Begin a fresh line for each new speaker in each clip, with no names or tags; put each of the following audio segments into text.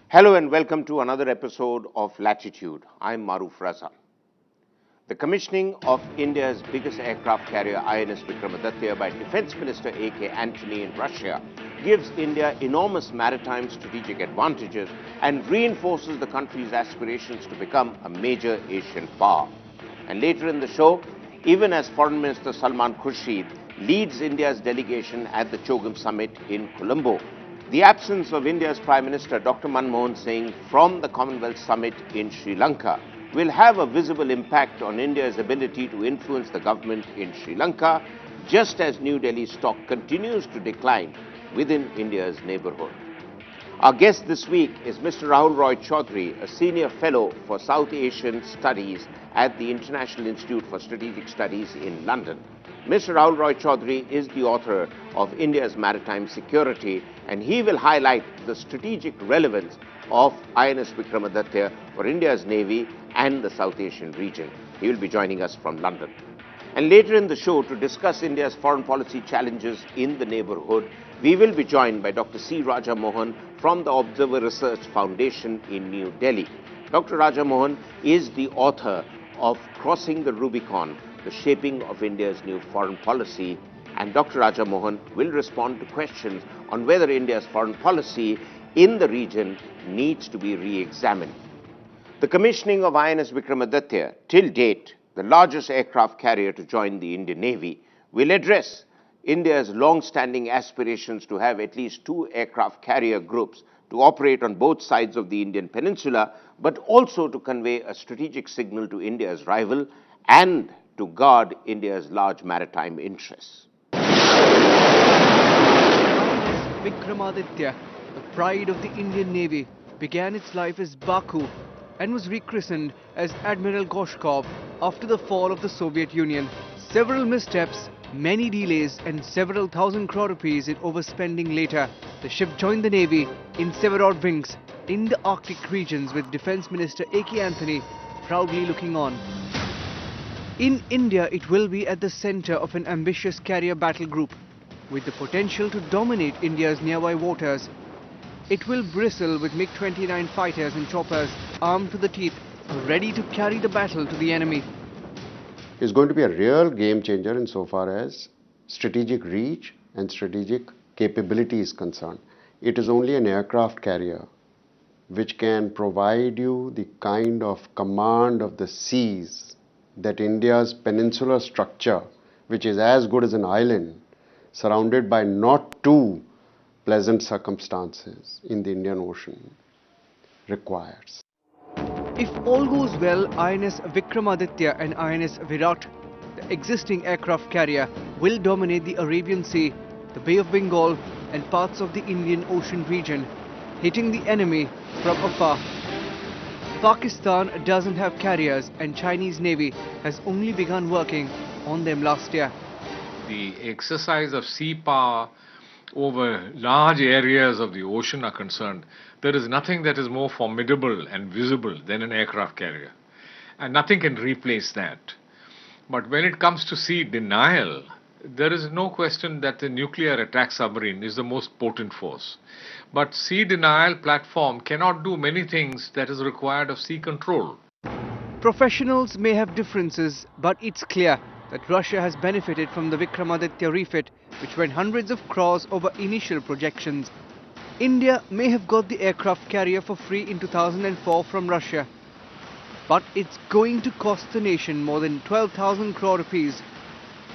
Hello and welcome to another episode of Latitude. I'm Maruf Raza. The commissioning of India's biggest aircraft carrier, INS Vikramaditya, by Defense Minister A.K. Antony in Russia gives India enormous maritime strategic advantages and reinforces the country's aspirations to become a major Asian power. And later in the show, even as Foreign Minister Salman Khurshid leads India's delegation at the CHOGM summit in Colombo, the absence of India's Prime Minister Dr. Manmohan Singh from the Commonwealth Summit in Sri Lanka will have a visible impact on India's ability to influence the government in Sri Lanka, just as New Delhi's stock continues to decline within India's neighborhood. Our guest this week is Mr. Rahul Roy Chaudhary, a senior fellow for South Asian Studies at the International Institute for Strategic Studies in London. Mr. Rahul Roy Chaudhary is the author of India's Maritime Security, and he will highlight the strategic relevance of INS Vikramaditya for India's Navy and the South Asian region. He will be joining us from London. And later in the show, to discuss India's foreign policy challenges in the neighborhood, we will be joined by Dr. C. Raja Mohan from the Observer Research Foundation in New Delhi. Dr. Raja Mohan is the author of Crossing the Rubicon, the Shaping of India's New Foreign Policy, and Dr. Raja Mohan will respond to questions on whether India's foreign policy in the region needs to be re-examined. The commissioning of INS Vikramaditya, till date the largest aircraft carrier to join the Indian Navy, will address India's long-standing aspirations to have at least two aircraft carrier groups to operate on both sides of the Indian peninsula, but also to convey a strategic signal to India's rival and to guard India's large maritime interests.
Vikramaditya, the pride of the Indian Navy, began its life as Baku and was rechristened as Admiral Gorshkov after the fall of the Soviet Union. Several missteps, many delays and several thousand crore rupees in overspending later, the ship joined the Navy in Severodvinsk in the Arctic regions with Defense Minister A.K. Antony proudly looking on. In India, it will be at the center of an ambitious carrier battle group with the potential to dominate India's nearby waters. It will bristle with MiG-29 fighters and choppers armed to the teeth, ready to carry the battle to the enemy.
Is going to be a real game changer insofar as strategic reach and strategic capability is concerned. It is only an aircraft carrier which can provide you the kind of command of the seas that India's peninsular structure, which is as good as an island, surrounded by not too pleasant circumstances in the Indian Ocean, requires.
If all goes well, INS Vikramaditya and INS Virat, the existing aircraft carrier, will dominate the Arabian Sea, the Bay of Bengal and parts of the Indian Ocean region, hitting the enemy from afar. Pakistan doesn't have carriers and Chinese Navy has only begun working on them last year.
The exercise of sea power over large areas of the ocean are concerned, there is nothing that is more formidable and visible than an aircraft carrier. And nothing can replace that. But when it comes to sea denial, there is no question that the nuclear attack submarine is the most potent force. But sea denial platform cannot do many things that is required of sea control.
Professionals may have differences, but it's clear that Russia has benefited from the Vikramaditya refit, which went hundreds of crores over initial projections. India may have got the aircraft carrier for free in 2004 from Russia, but it's going to cost the nation more than 12,000 crore rupees.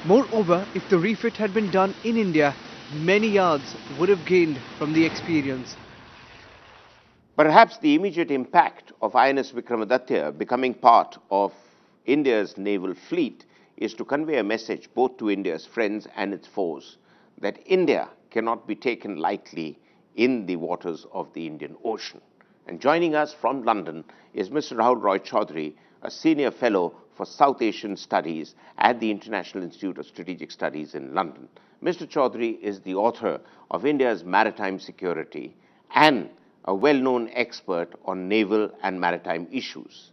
Moreover, if the refit had been done in India, many yards would have gained from the experience.
Perhaps the immediate impact of INS Vikramaditya becoming part of India's naval fleet is to convey a message both to India's friends and its foes that India cannot be taken lightly in the waters of the Indian Ocean. And joining us from London is Mr. Rahul Roy Chaudhary, a senior fellow for South Asian Studies at the International Institute of Strategic Studies in London. Mr. Chaudhary is the author of India's Maritime Security and a well-known expert on naval and maritime issues.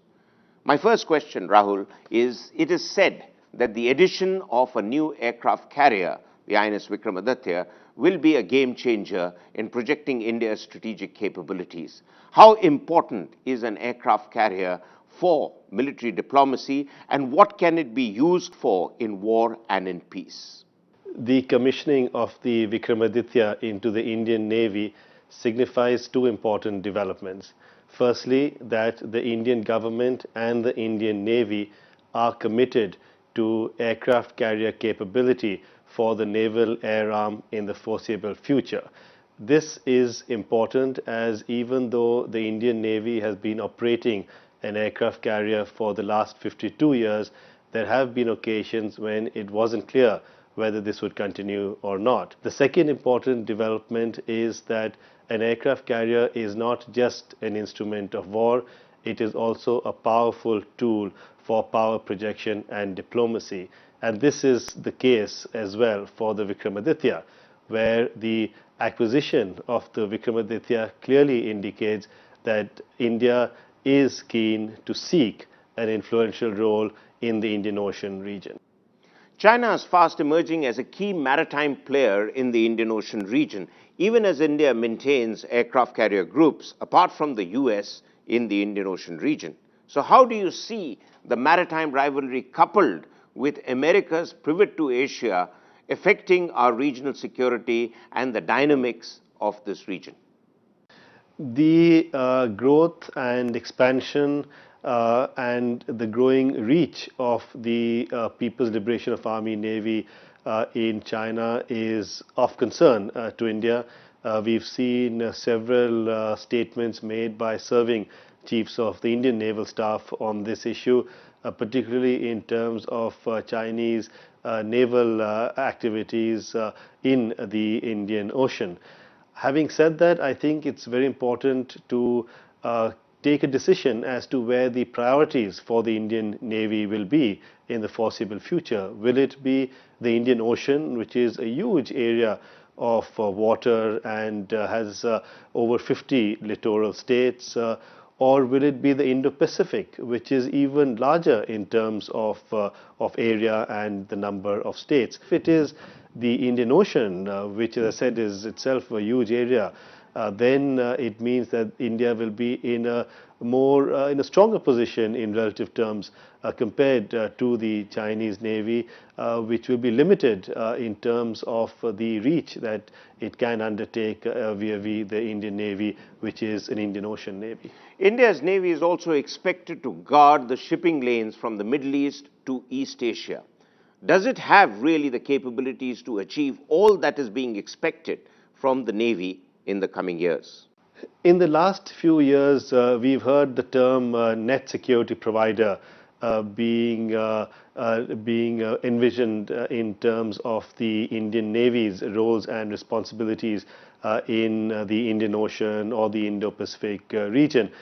My first question, Rahul, is it is said that the addition of a new aircraft carrier, the INS Vikramaditya, will be a game changer in projecting India's strategic capabilities. How important is an aircraft carrier for military diplomacy, and what can it be used for in war and in peace?
The commissioning of the Vikramaditya into the Indian Navy signifies two important developments. Firstly, that the Indian government and the Indian Navy are committed to aircraft carrier capability for the naval air arm in the foreseeable future. This is important as even though the Indian Navy has been operating an aircraft carrier for the last 52 years, there have been occasions when it wasn't clear whether this would continue or not. The second important development is that an aircraft carrier is not just an instrument of war, it is also a powerful tool for power projection and diplomacy. And this is the case as well for the Vikramaditya, where the acquisition of the Vikramaditya clearly indicates that India is keen to seek an influential role in the Indian Ocean region.
China is fast emerging as a key maritime player in the Indian Ocean region, even as India maintains aircraft carrier groups, apart from the US, in the Indian Ocean region. So how do you see the maritime rivalry coupled with America's pivot to Asia affecting our regional security and the dynamics of this region?
The growth and expansion and the growing reach of the People's Liberation of Army Navy in China is of concern to India. We've seen several statements made by serving chiefs of the Indian naval staff on this issue, particularly in terms of Chinese naval activities in the Indian Ocean. Having said that, I think it's very important to take a decision as to where the priorities for the Indian Navy will be in the foreseeable future. Will it be the Indian Ocean, which is a huge area of water and has over 50 littoral states, or will it be the Indo-Pacific, which is even larger in terms of area and the number of states? If it is the Indian Ocean, which as I said is itself a huge area, then it means that India will be in a stronger position in relative terms compared to the Chinese Navy, which will be limited in terms of the reach that it can undertake vis-a-vis the Indian Navy, which is an Indian Ocean Navy.
India's Navy is also expected to guard the shipping lanes from the Middle East to East Asia. Does it have really the capabilities to achieve all that is being expected from the Navy in the coming years?
In the last few years, we've heard the term net security provider being envisioned in terms of the Indian Navy's roles and responsibilities in the Indian Ocean or the Indo-Pacific region.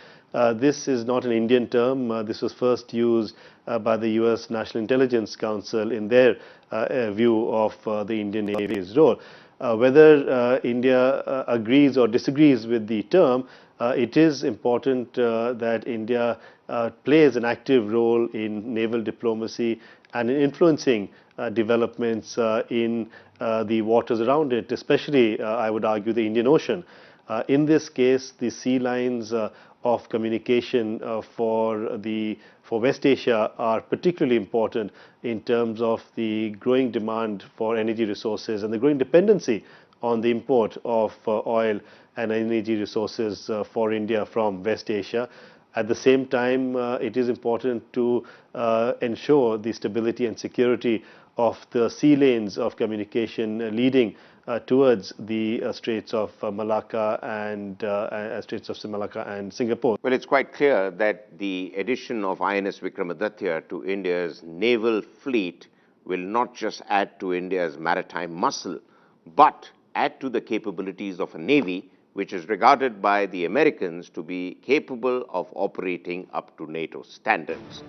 This is not an Indian term. This was first used by the US National Intelligence Council in their view of the Indian Navy's role. Whether India agrees or disagrees with the term, it is important that India plays an active role in naval diplomacy and in influencing developments in the waters around it, especially, I would argue, the Indian Ocean. In this case, the sea lines of communication for West Asia are particularly important in terms of the growing demand for energy resources and the growing dependency on the import of oil and energy resources for India from West Asia. At the same time, it is important to ensure the stability and security of the sea lanes of communication leading towards the Straits of Malacca and Singapore.
Well, it's quite clear that the addition of INS Vikramaditya to India's naval fleet will not just add to India's maritime muscle, but add to the capabilities of a navy which is regarded by the Americans to be capable of operating up to NATO standards.